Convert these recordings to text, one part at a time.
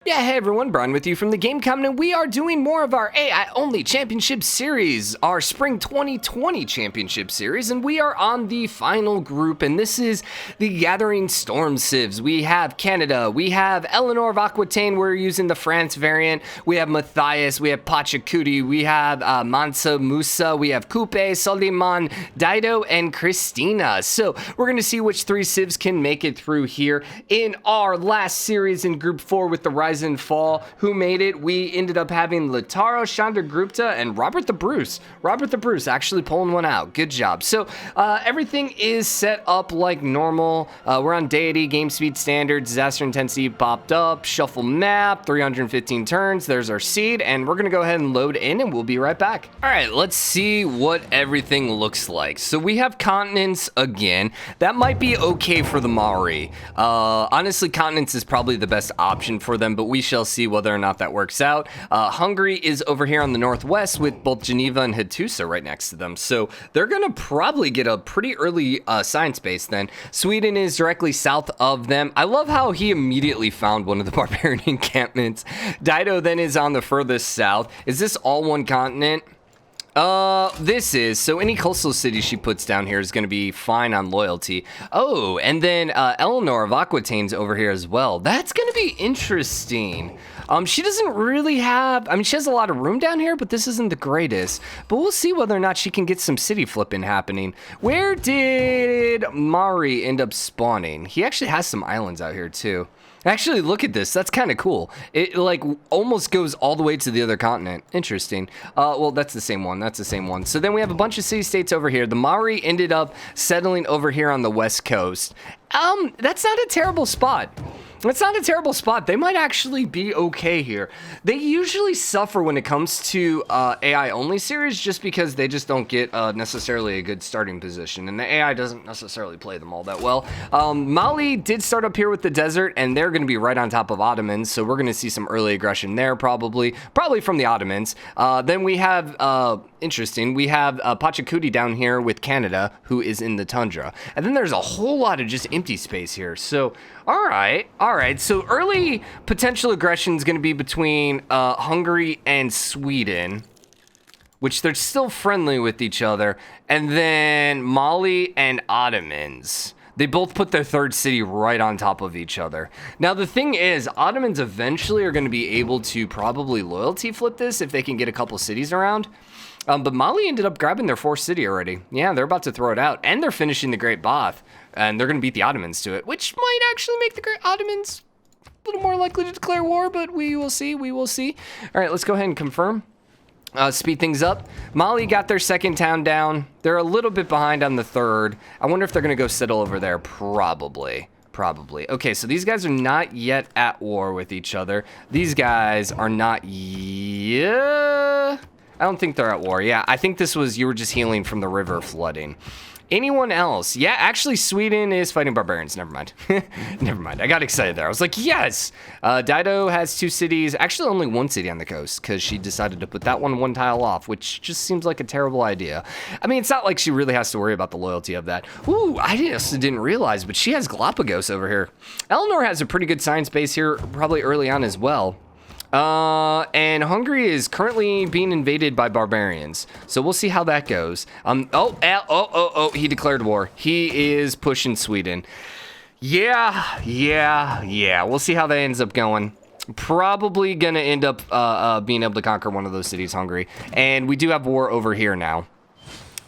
Yeah, hey everyone, Brian with you from TheGameCommon, and we are doing more of our AI-only championship series, our Spring 2020 championship series, and we are on the final group, and this is the Gathering Storm Civs. We have Canada, we have Eleanor of Aquitaine, we're using the France variant, we have Matthias, we have Pachacuti, we have Mansa Musa, we have Coupe, Soliman, Dido, and Christina. So we're going to see which three civs can make it through here. In our last series in Group 4 with the Rise and Fall, who made it? We ended up having Lataro, Chandragupta, and Robert the Bruce. Robert the Bruce actually pulling one out. Good job. So everything is set up like normal. We're on deity, game speed standard, disaster intensity popped up, shuffle map, 315 turns. There's our seed, and we're gonna go ahead and load in, and we'll be right back. All right, let's see what everything looks like. So we have continents again. That might be okay for the Maori. Honestly, continents is probably the best option for them, but we shall see whether or not that works out. Hungary is over here on the northwest with both Geneva and Hattusa right next to them, so they're gonna probably get a pretty early science base then. Sweden is directly south of them. I love how he immediately found one of the barbarian encampments. Dido then is on the furthest south. Is this all one continent? This is, so any coastal city she puts down here is going to be fine on loyalty. Oh, and then, Eleanor of Aquitaine's over here as well. That's going to be interesting. She doesn't really have, I mean, she has a lot of room down here, but this isn't the greatest. But we'll see whether or not she can get some city flipping happening. Where did Maori end up spawning? He actually has some islands out here too. Actually, look at this. That's kind of cool. It, like, almost goes all the way to the other continent. Interesting. Well, that's the same one. That's the same one. So then we have a bunch of city-states over here. The Maori ended up settling over here on the west coast. That's not a terrible spot. It's not a terrible spot. They might actually be okay here. They usually suffer when it comes to AI-only series just because they just don't get necessarily a good starting position, and the AI doesn't necessarily play them all that well. Mali did start up here with the desert, and they're going to be right on top of Ottomans, so we're going to see some early aggression there probably from the Ottomans. Then we have, interesting, we have Pachacuti down here with Canada, who is in the tundra. And then there's a whole lot of just empty space here, so... All right. So early potential aggression is going to be between Hungary and Sweden, which they're still friendly with each other, and then Mali and Ottomans. They both put their third city right on top of each other. Now, the thing is, Ottomans eventually are going to be able to probably loyalty flip this if they can get a couple cities around. But Mali ended up grabbing their fourth city already. Yeah, they're about to throw it out. And they're finishing the Great Bath. And they're going to beat the Ottomans to it, which might actually make the Great Ottomans a little more likely to declare war, but we will see. All right, let's go ahead and confirm. Speed things up. Mali got their second town down. They're a little bit behind on the third. I wonder if they're going to go settle over there. Probably. Okay, so these guys are not yet at war with each other. These guys are not yet... I don't think they're at war. Yeah, I think this was, you were just healing from the river flooding. Anyone else? Yeah, actually, Sweden is fighting barbarians. Never mind. Never mind. I got excited there. I was like, yes! Dido has two cities. Actually, only one city on the coast, because she decided to put that one tile off, which just seems like a terrible idea. I mean, it's not like she really has to worry about the loyalty of that. Ooh, I just didn't realize, but she has Galapagos over here. Eleanor has a pretty good science base here, probably early on as well. And Hungary is currently being invaded by barbarians, so we'll see how that goes. He declared war. He is pushing Sweden. Yeah, we'll see how that ends up going. Probably gonna end up, being able to conquer one of those cities, Hungary. And we do have war over here now.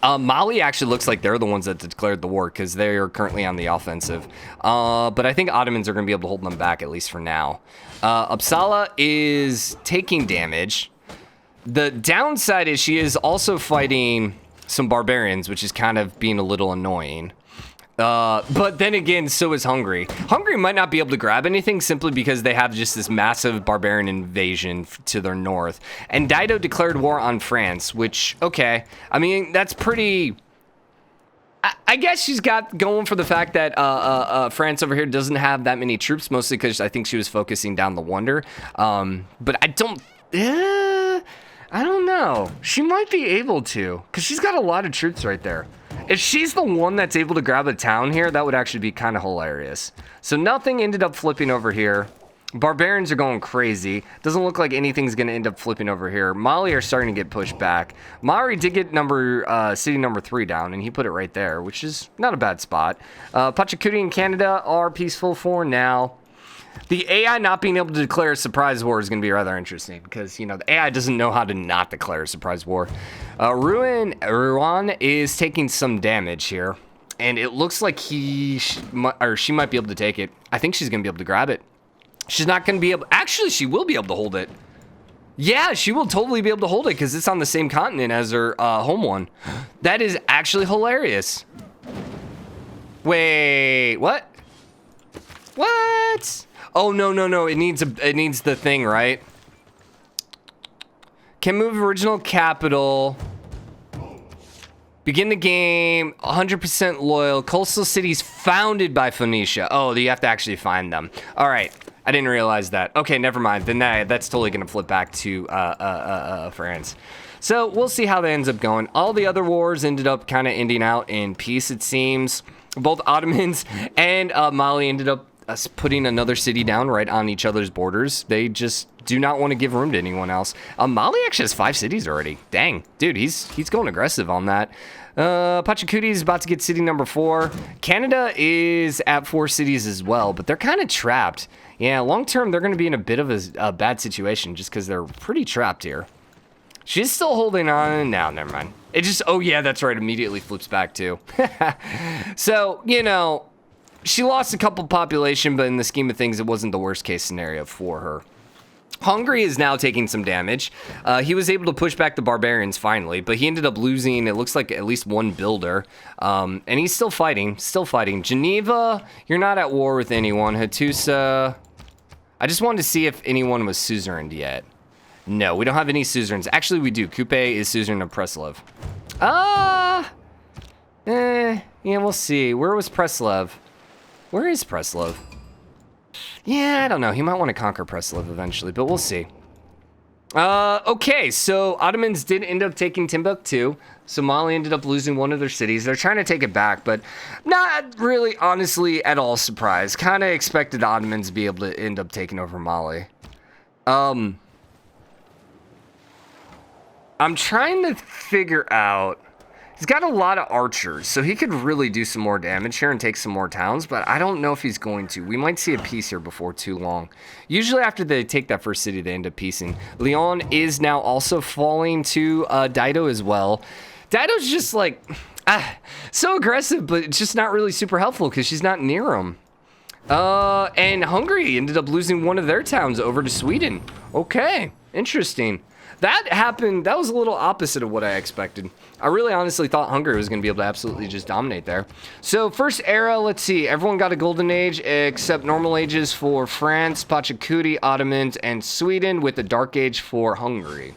Mali actually looks like they're the ones that declared the war because they are currently on the offensive. But I think Ottomans are going to be able to hold them back, at least for now. Uppsala is taking damage. The downside is she is also fighting some barbarians, which is kind of being a little annoying. But then again, so is Hungary. Hungary might not be able to grab anything simply because they have just this massive barbarian invasion to their north. And Dido declared war on France, which, okay. I mean, that's pretty... I guess she's got going for the fact that France over here doesn't have that many troops, mostly because I think she was focusing down the Wonder. But I don't know. She might be able to, because she's got a lot of troops right there. If she's the one that's able to grab a town here, that would actually be kind of hilarious. So nothing ended up flipping over here. Barbarians are going crazy. Doesn't look like anything's going to end up flipping over here. Mali are starting to get pushed back. Maori did get city number 3 down, and he put it right there, which is not a bad spot. Pachacuti and Canada are peaceful for now. The AI not being able to declare a surprise war is going to be rather interesting because, you know, the AI doesn't know how to not declare a surprise war. Ruan is taking some damage here, and it looks like she might be able to take it. I think she's going to be able to grab it. She's not going to be able... Actually, she will be able to hold it. Yeah, she will totally be able to hold it because it's on the same continent as her home one. That is actually hilarious. Wait, what? What? Oh, no. It needs the thing, right? Can move original capital. Begin the game. 100% loyal. Coastal cities founded by Phoenicia. Oh, you have to actually find them. All right. I didn't realize that. Okay, never mind. Then that's totally going to flip back to France. So we'll see how that ends up going. All the other wars ended up kind of ending out in peace, it seems. Both Ottomans and Mali ended up putting another city down right on each other's borders. They just do not want to give room to anyone else. Mali actually has 5 cities already. Dang, dude, he's going aggressive on that. Pachacuti is about to get city number 4. Canada is at 4 cities as well, but they're kind of trapped. Yeah, long term, they're going to be in a bit of a bad situation just because they're pretty trapped here. She's still holding on. No, never mind. It just, oh yeah, that's right, immediately flips back too. So, you know, she lost a couple population, but in the scheme of things, it wasn't the worst case scenario for her. Hungary is now taking some damage. He was able to push back the barbarians finally, but he ended up losing, it looks like, at least 1 builder. And he's still fighting. Geneva, you're not at war with anyone. Hattusa, I just wanted to see if anyone was suzerained yet. No, we don't have any suzerains. Actually, we do. Kupe is suzerain of Preslev. Yeah, we'll see. Where was Preslev? Where is Preslev? Yeah, I don't know. He might want to conquer Preslev eventually, but we'll see. Okay, so Ottomans did end up taking Timbuktu. Somalia ended up losing one of their cities. They're trying to take it back, but not really, honestly, at all surprised. Kind of expected the Ottomans to be able to end up taking over Mali. I'm trying to figure out... He's got a lot of archers, so he could really do some more damage here and take some more towns, but I don't know if he's going to. We might see a peace here before too long. Usually after they take that first city, they end up peacing. Lyon is now also falling to Dido as well. Dido's just like, so aggressive, but it's just not really super helpful because she's not near him. And Hungary ended up losing one of their towns over to Sweden. Okay, interesting. That happened, that was a little opposite of what I expected. I really honestly thought Hungary was going to be able to absolutely just dominate there. So first era, let's see, everyone got a golden age except normal ages for France, Pachacuti, Ottomans, and Sweden, with the dark age for Hungary.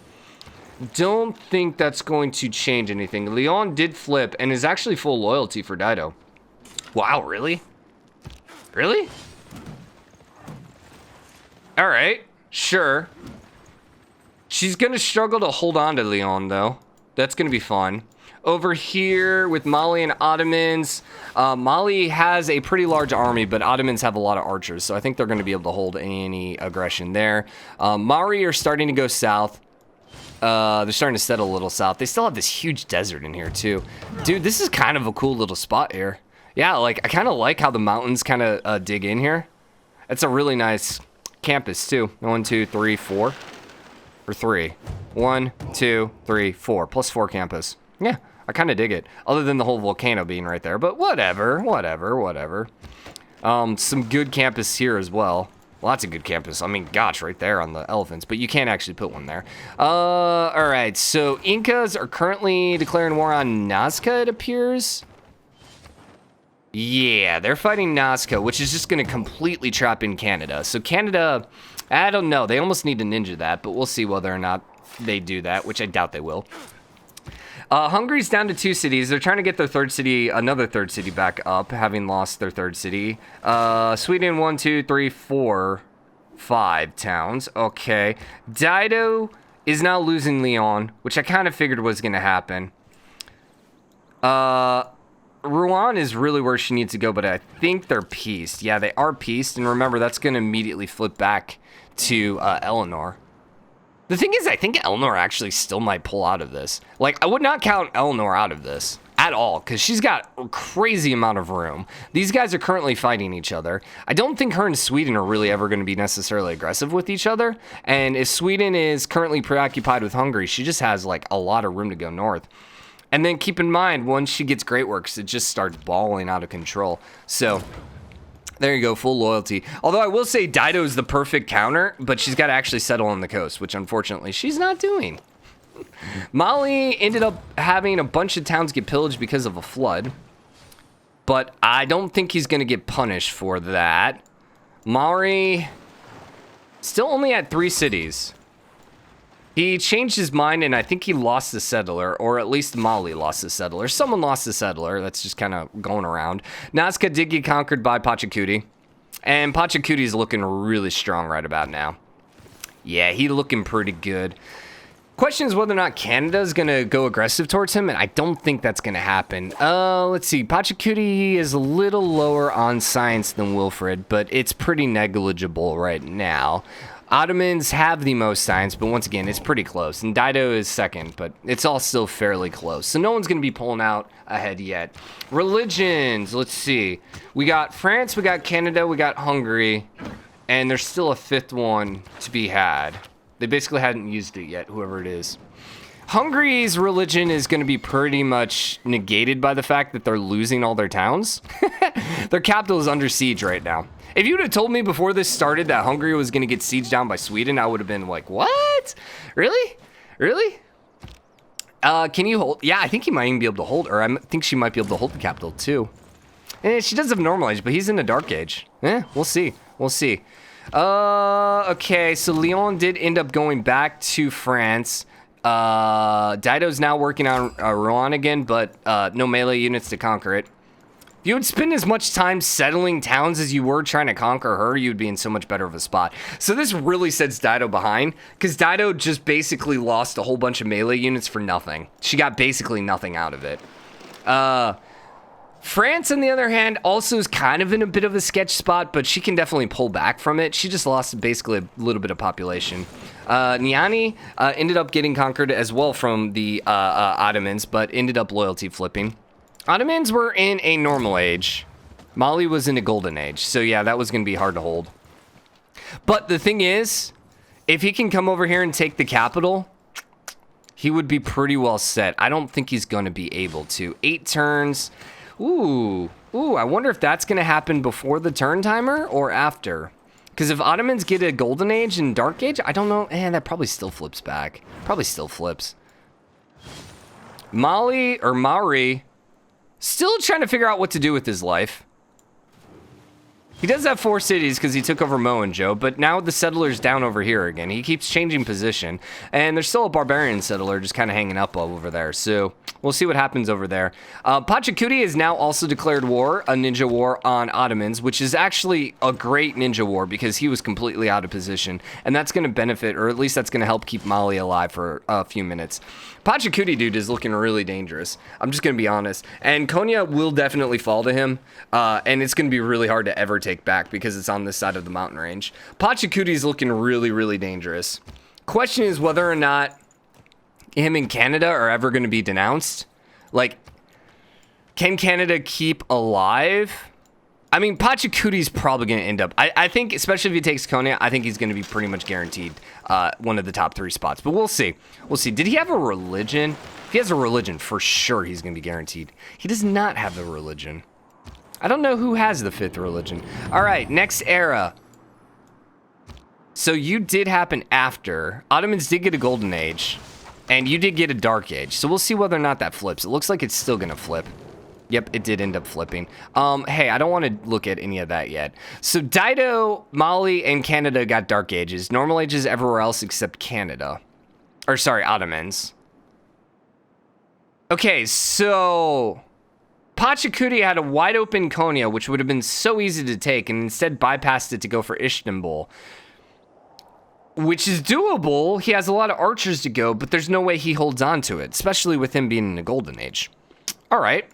Don't think that's going to change anything. Lyon did flip and is actually full loyalty for Dido. Wow, really? Really? All right, sure. She's going to struggle to hold on to Lyon, though. That's going to be fun. Over here with Mali and Ottomans, Mali has a pretty large army, but Ottomans have a lot of archers, so I think they're going to be able to hold any aggression there. Maori are starting to go south. They're starting to settle a little south. They still have this huge desert in here, too. Dude, this is kind of a cool little spot here. Yeah, like, I kind of like how the mountains kind of dig in here. It's a really nice campus, too. 1, 2, 3, 4. Or 3. 1, 2, 3, 4. Plus 4 campus. Yeah, I kind of dig it. Other than the whole volcano being right there. But whatever. Some good campus here as well. Lots of good campus. I mean, gosh, right there on the elephants. But you can't actually put one there. Alright, so Incas are currently declaring war on Nazca, it appears. Yeah, they're fighting Nazca, which is just going to completely trap in Canada. So Canada... I don't know. They almost need to ninja that, but we'll see whether or not they do that, which I doubt they will. Hungary's down to 2 cities. They're trying to get their another third city back up, having lost their third city. Sweden, 1, 2, 3, 4, 5 towns. Okay. Dido is now losing Lyon, which I kind of figured was going to happen. Rouen is really where she needs to go, but I think they're pieced. Yeah, they are pieced, and remember, that's going to immediately flip back to Eleanor. The thing is, I think Eleanor actually still might pull out of this. Like, I would not count Eleanor out of this at all, because she's got a crazy amount of room. These guys are currently fighting each other. I don't think her and Sweden are really ever going to be necessarily aggressive with each other, and if Sweden is currently preoccupied with Hungary, she just has, like, a lot of room to go north. And then keep in mind, once she gets Great Works, it just starts balling out of control. So there you go, full loyalty. Although I will say Dido is the perfect counter, but she's got to actually settle on the coast, which unfortunately she's not doing. Mali ended up having a bunch of towns get pillaged because of a flood, but I don't think he's going to get punished for that. Maori still only at 3 cities. He changed his mind, and I think he lost the settler, or at least Mali lost the settler. Someone lost the settler. That's just kind of going around. Nazca did get conquered by Pachacuti, and Pachacuti's looking really strong right about now. Yeah, he's looking pretty good. Question is whether or not Canada is going to go aggressive towards him, and I don't think that's going to happen. Let's see. Pachacuti is a little lower on science than Wilfred, but it's pretty negligible right now. Ottomans have the most science, but once again, it's pretty close. And Dido is second, but it's all still fairly close. So no one's going to be pulling out ahead yet. Religions, let's see. We got France, we got Canada, we got Hungary, and there's still a 5th one to be had. They basically hadn't used it yet, whoever it is. Hungary's religion is going to be pretty much negated by the fact that they're losing all their towns. Their capital is under siege right now. If you would have told me before this started that Hungary was going to get sieged down by Sweden, I would have been like, what? Really? Really? Can you hold? Yeah, I think he might even be able to hold her. I think she might be able to hold the capital too. And she does have normal age, but he's in the dark age. We'll see. We'll see. Okay, so Lyon did end up going back to France. Dido's now working on Rouen again, but no melee units to conquer it. If you would spend as much time settling towns as you were trying to conquer her, you'd be in so much better of a spot. So this really sets Dido behind, because Dido just basically lost a whole bunch of melee units for nothing. She got basically nothing out of it. France, on the other hand, also is kind of in a bit of a sketch spot, but she can definitely pull back from it. She just lost basically a little bit of population. Niani ended up getting conquered as well from the Ottomans, but ended up loyalty flipping. Ottomans were in a normal age. Mali was in a golden age. So yeah, that was going to be hard to hold. But the thing is, if he can come over here and take the capital, he would be pretty well set. I don't think he's going to be able to. 8 turns. Ooh, I wonder if that's going to happen before the turn timer or after. Because if Ottomans get a golden age and dark age, I don't know. That probably still flips back. Probably still flips. Mali or Maori still trying to figure out what to do with his life. He does have 4 cities because he took over Mohenjo, but now the settler's down over here again. He keeps changing position, and there's still a barbarian settler just kind of hanging up over there. So we'll see what happens over there. Pachacuti has now also declared war, a ninja war on Ottomans, which is actually a great ninja war because he was completely out of position, and that's going to benefit, or at least that's going to help keep Mali alive for a few minutes. Pachacuti, dude, is looking really dangerous. I'm just going to be honest. And Konya will definitely fall to him, and it's going to be really hard to ever take back because it's on this side of the mountain range. Pachacuti is looking really, really dangerous. Question is whether or not him and Canada are ever going to be denounced. Like, can Canada keep alive? I mean, Pachacuti's probably going to end up... I think, especially if he takes Konya, I think he's going to be pretty much guaranteed one of the top 3 spots. But we'll see. We'll see. Did he have a religion? If he has a religion, for sure he's going to be guaranteed. He does not have the religion. I don't know who has the 5th religion. All right, next era. So you did happen after. Ottomans did get a golden age, and you did get a dark age. So we'll see whether or not that flips. It looks like it's still going to flip. Yep, it did end up flipping. Hey, I don't want to look at any of that yet. So Dido, Mali, and Canada got dark ages. Normal ages everywhere else except Canada. Or sorry, Ottomans. Okay, so Pachacuti had a wide open Konya, which would have been so easy to take, and instead bypassed it to go for Istanbul. Which is doable. He has a lot of archers to go, but there's no way he holds on to it, especially with him being in the golden age. All right.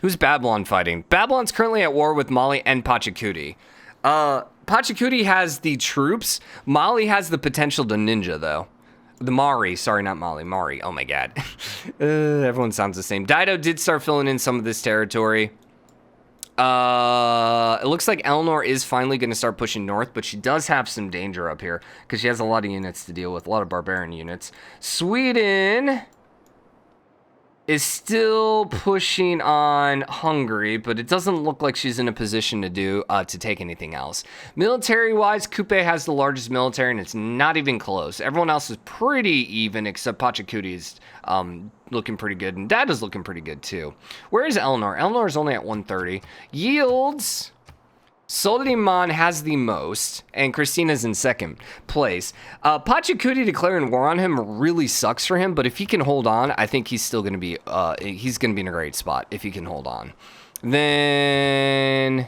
Who's Babylon fighting? Babylon's currently at war with Mali and Pachacuti. Pachacuti has the troops. Mali has the potential to ninja, though. The Maori. Sorry, not Mali. Maori. Oh, my God. Everyone sounds the same. Dido did start filling in some of this territory. It looks like Eleanor is finally going to start pushing north, but she does have some danger up here because she has a lot of units to deal with, a lot of barbarian units. Sweden is still pushing on Hungary, but it doesn't look like she's in a position to take anything else. Military-wise, Kupe has the largest military, and it's not even close. Everyone else is pretty even, except Pachacuti is looking pretty good, and Dada's looking pretty good, too. Where is Eleanor? Eleanor is only at 130. Yields... Soliman has the most, and Christina's in second place. Pachacuti declaring war on him really sucks for him, but if he can hold on, I think he's still going to be, in a great spot if he can hold on. Then,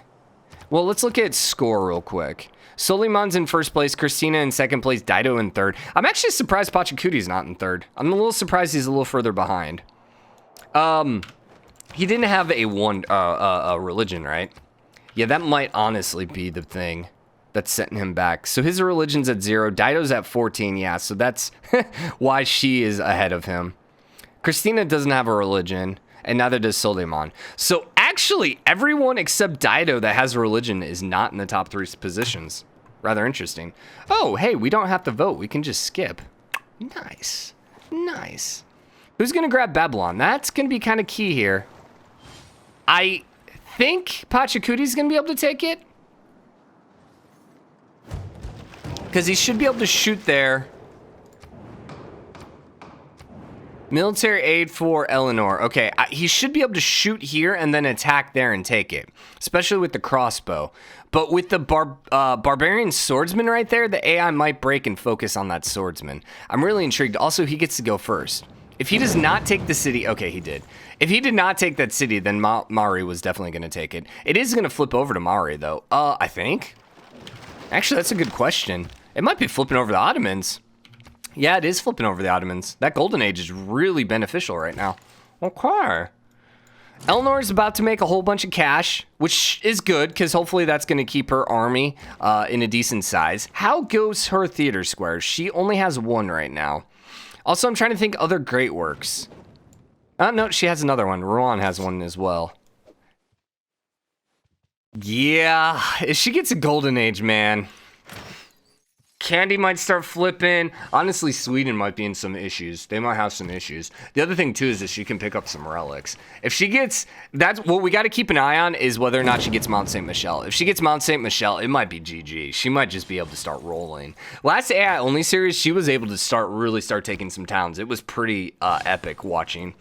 well, let's look at score real quick. Soliman's in first place, Christina in second place, Dido in third. I'm actually surprised Pachacuti's not in third. I'm a little surprised he's a little further behind. He didn't have a religion, right? Yeah, that might honestly be the thing that's setting him back. So his religion's at 0. Dido's at 14. Yeah, so that's why she is ahead of him. Christina doesn't have a religion, and neither does Soliman. So actually, everyone except Dido that has a religion is not in the top 3 positions. Rather interesting. Oh, hey, we don't have to vote. We can just skip. Nice. Nice. Who's going to grab Babylon? That's going to be kind of key here. I think Pachacuti's gonna be able to take it, because he should be able to shoot there. Military aid for Eleanor. Okay, he should be able to shoot here and then attack there and take it, especially with the crossbow. But with the barbarian swordsman right there, the AI might break and focus on that swordsman. I'm really intrigued. Also, he gets to go first. If he does not take the city, okay, he did. If he did not take that city, then Maori was definitely going to take it. It is going to flip over to Maori, though. I think. Actually, that's a good question. It might be flipping over the Ottomans. Yeah, it is flipping over the Ottomans. That golden age is really beneficial right now. Okay. Eleanor is about to make a whole bunch of cash, which is good, because hopefully that's going to keep her army in a decent size. How goes her theater squares? She only has 1 right now. Also, I'm trying to think other great works. No, she has another one. Rouen has one as well. Yeah, if she gets a golden age, man. Candy might start flipping. Honestly, Sweden might be in some issues. They might have some issues. The other thing, too, is that she can pick up some relics. If she gets... That's what we got to keep an eye on, is whether or not she gets Mount St. Michel. If she gets Mount St. Michel, it might be GG. She might just be able to start rolling. Last AI-only series, she was able to really start taking some towns. It was pretty epic watching.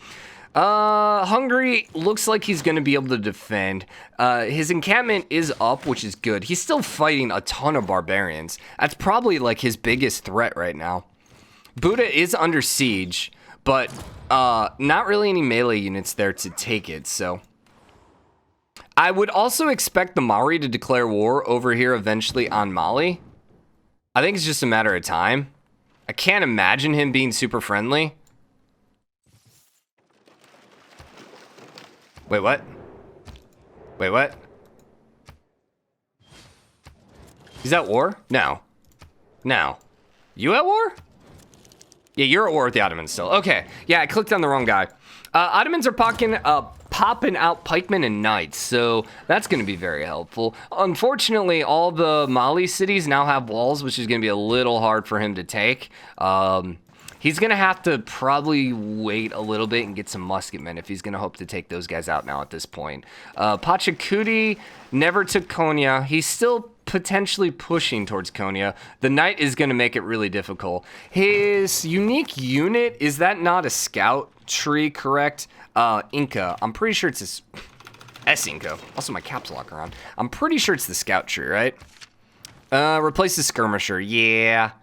Hungary looks like he's going to be able to defend. His encampment is up, which is good. He's still fighting a ton of barbarians. That's probably like his biggest threat right now. Buddha is under siege, but not really any melee units there to take it, so. I would also expect the Maori to declare war over here eventually on Mali. I think it's just a matter of time. I can't imagine him being super friendly. Wait, what? Wait, what? He's at war? No. No. You at war? Yeah, you're at war with the Ottomans still. Okay. Yeah, I clicked on the wrong guy. Ottomans are popping out pikemen and knights, so that's going to be very helpful. Unfortunately, all the Mali cities now have walls, which is going to be a little hard for him to take. He's going to have to probably wait a little bit and get some musketmen if he's going to hope to take those guys out now at this point. Pachacuti never took Konya. He's still potentially pushing towards Konya. The knight is going to make it really difficult. His unique unit, is that not a scout tree, correct? Inca. I'm pretty sure it's S-Inca. Also, my caps lock are on. I'm pretty sure it's the scout tree, right? Replace the skirmisher. Yeah.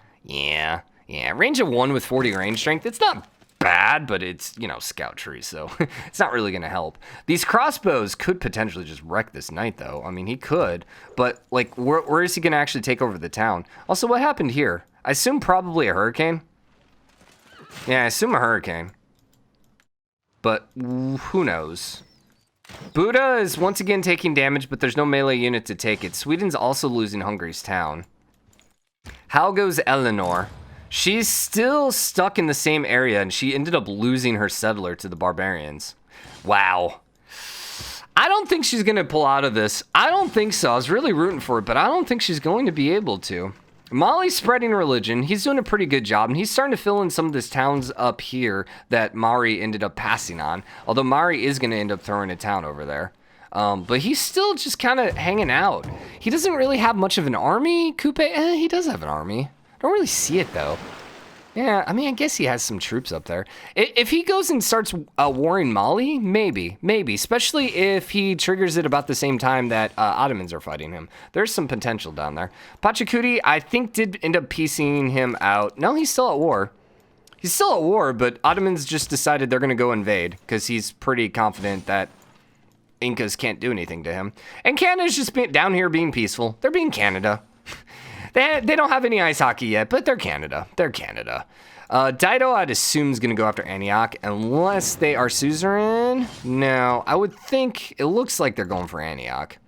Range of 1 with 40 range strength. It's not bad, but it's, scout tree, so it's not really going to help. These crossbows could potentially just wreck this knight, though. I mean, he could, but, where is he going to actually take over the town? Also, what happened here? I assume probably a hurricane. Yeah, I assume a hurricane. But who knows? Buddha is once again taking damage, but there's no melee unit to take it. Sweden's also losing Hungary's town. How goes Eleanor? She's still stuck in the same area, and she ended up losing her settler to the barbarians. Wow. I don't think she's going to pull out of this. I don't think so. I was really rooting for it, but I don't think she's going to be able to. Mali's spreading religion. He's doing a pretty good job, and he's starting to fill in some of these towns up here that Maori ended up passing on. Although Maori is going to end up throwing a town over there. But he's still just kind of hanging out. He doesn't really have much of an army, Coupe. He does have an army. I don't really see it, though. Yeah, I mean, I guess he has some troops up there. If he goes and starts warring Mali, maybe. Especially if he triggers it about the same time that Ottomans are fighting him. There's some potential down there. Pachacuti, I think, did end up piecing him out. No, he's still at war. He's still at war, but Ottomans just decided they're going to go invade because he's pretty confident that Incas can't do anything to him. And Canada's just down here being peaceful. They're being Canada. They don't have any ice hockey yet, but they're Canada. They're Canada. Dido, I'd assume, is going to go after Antioch, unless they are suzerain. No, I would think it looks like they're going for Antioch.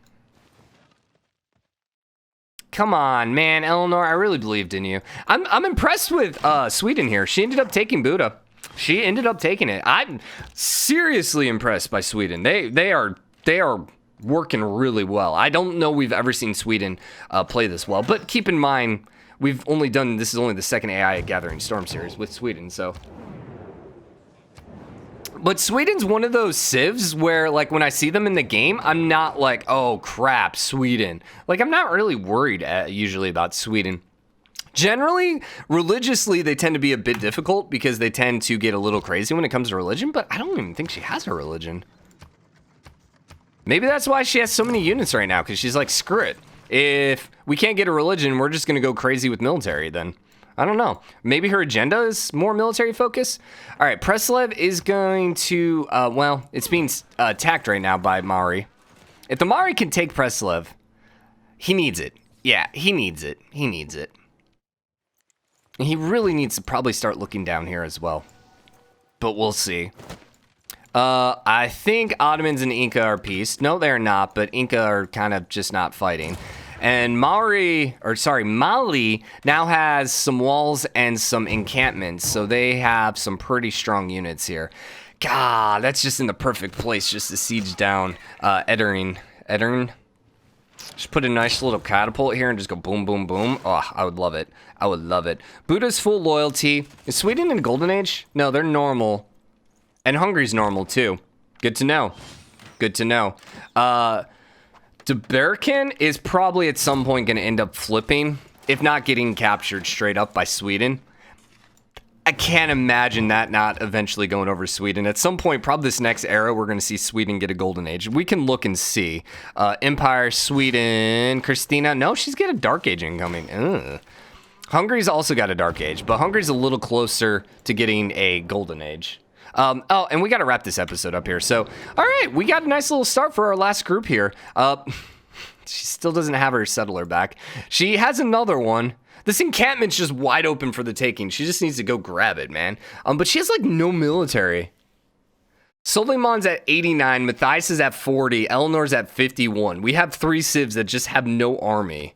Come on, man, Eleanor, I really believed in you. I'm impressed with Sweden here. She ended up taking Buda. She ended up taking it. I'm seriously impressed by Sweden. They are working really well. I don't know we've ever seen Sweden play this well, but keep in mind, this is only the second AI Gathering Storm series with Sweden, so. But Sweden's one of those civs where, like, when I see them in the game, I'm not like, oh crap, Sweden. Like, I'm not really worried usually about Sweden. Generally, religiously, they tend to be a bit difficult because they tend to get a little crazy when it comes to religion, but I don't even think she has a religion. Maybe that's why she has so many units right now, because she's like, screw it. If we can't get a religion, we're just going to go crazy with military then. I don't know. Maybe her agenda is more military focus? All right, Preslev is going to, well, it's being attacked right now by Maori. If the Maori can take Preslev, he needs it. Yeah, he needs it. He needs it. He really needs to probably start looking down here as well. But we'll see. I think Ottomans and Inca are peace. No, they're not, but Inca are kind of just not fighting. And Mali now has some walls and some encampments, so they have some pretty strong units here. God, that's just in the perfect place just to siege down Edirne. Just put a nice little catapult here and just go boom, boom, boom. Oh, I would love it. I would love it. Buddha's full loyalty. Is Sweden in Golden Age? No, they're normal. And Hungary's normal, too. Good to know. Good to know. Deberkin is probably at some point going to end up flipping, if not getting captured straight up by Sweden. I can't imagine that not eventually going over Sweden. At some point, probably this next era, we're going to see Sweden get a golden age. We can look and see. Empire, Sweden, Christina. No, she's got a dark age incoming. Ugh. Hungary's also got a dark age, but Hungary's a little closer to getting a golden age. Oh, and we got to wrap this episode up here. So, all right, we got a nice little start for our last group here. She still doesn't have her settler back. She has another one. This encampment's just wide open for the taking. She just needs to go grab it, man. But she has, like, no military. Suleiman's at 89. Matthias is at 40. Eleanor's at 51. We have 3 civs that just have no army.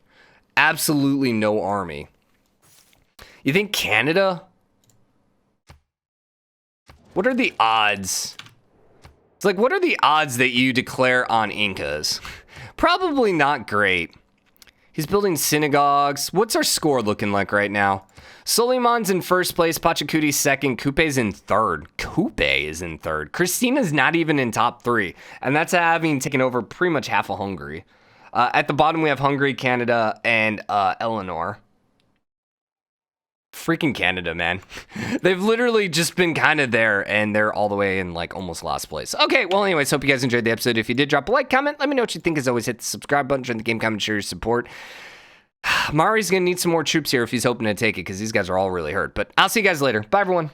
Absolutely no army. You think Canada? What are the odds? It's like, what are the odds that you declare on Incas? Probably not great. He's building synagogues. What's our score looking like right now? Suleiman's in first place. Pachacuti's second. Coupe's in third. Coupe is in third. Christina's not even in top 3. And that's having taken over pretty much half of Hungary. At the bottom, we have Hungary, Canada, and Eleanor. Freaking Canada, man. They've literally just been kind of there, and they're all the way in, like, almost last place. Okay, well, anyways, hope you guys enjoyed the episode. If you did, drop a like, comment. Let me know what you think. As always, hit the subscribe button, join the game, comment, share your support. Mari's going to need some more troops here if he's hoping to take it, because these guys are all really hurt. But I'll see you guys later. Bye, everyone.